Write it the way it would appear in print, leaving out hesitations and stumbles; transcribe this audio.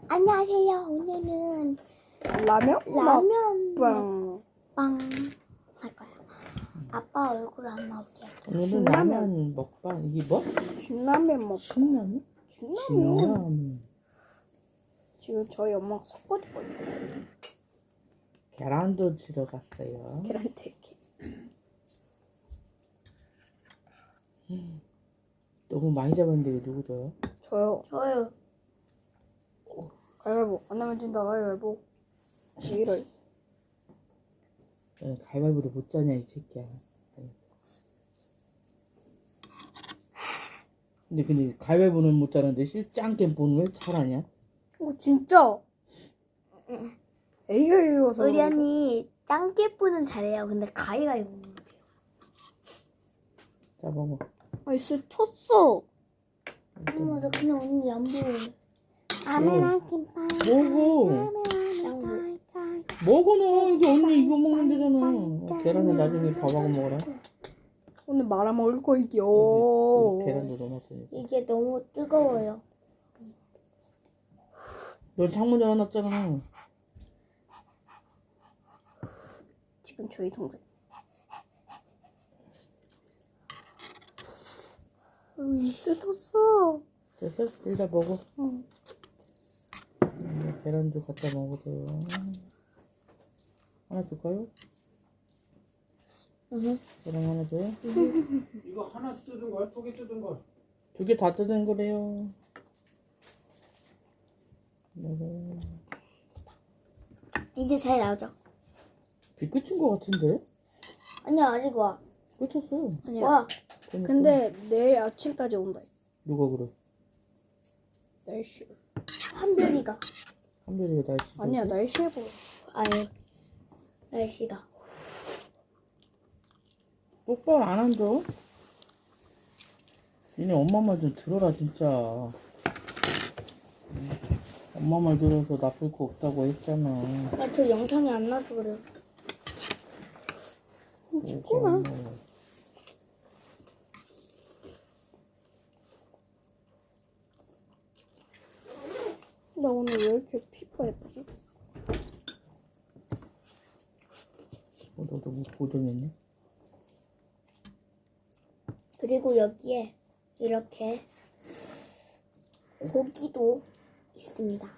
안녕하세요. 오늘은 라면 라면 빵 할 거예요. 아빠 얼굴 안 나오게 할게요. 오늘은 신라면. 라면 먹방. 이게 뭐? 신라면 먹. 신라면? 신라면. 지금 저희 엄마가 섞어주고 있어요. 계란도 들어갔어요. 계란튀기. 너무 많이 잡았는데 이거 누구 줘요? 저요. 가위바위보. 안 나면 진다. 가위바위보. 왜 이래? 가위바위보를 못 자냐 이 새끼야. 근데 가위바위보는 못 자는데 짱겜보는 왜 잘하냐? 진짜. 애기가 이어서. 우리 언니 짱깨뿌는 잘해요. 근데 가위가위보 못해요. 자 먹어. 아니 술 텄어. 어머, 나 그냥 언니 안 보여. 아메랑 김밥. 먹어. 먹어 너. 이게 언니 이거 먹는 데잖아. 계란은 나중에 밥하고 먹어라. 오늘 말아 먹을 거이요. 여기 계란도 넣어놨더니. 이게 너무 뜨거워요. 넌 창문 열어놨잖아. 지금 저희 동생. 술 텄어. 됐어? 일단 먹어. 응. 계란도 갖다 먹으세요. 하나 줄까요? 응. 계란 하나 줘요? 이거 하나 뜯은 거야? 두 개 뜯은 거야? 두 개 다 뜯은 거래요. 네. 이제 잘 나오죠? 비 끝인 거 같은데? 아니야, 아직 와. 끝쳤어. 아니야. 와. 그러니까. 근데 내일 아침까지 온다 했어. 누가 그래? 날씨. 한별이가. 한별이가 날씨. 아니야 날씨에 보여. 아니, 날씨가. 똑바로 안 한다. 니네 엄마 말 좀 들어라 진짜. 엄마 말 들어서 나쁠 거 없다고 했잖아. 아, 저 영상이 안 나서 그래요. 죽구나. 나 오늘 왜 이렇게 피부가 예쁘지? 너도 뭐 고정했네? 그리고 여기에 이렇게 고기도 있습니다.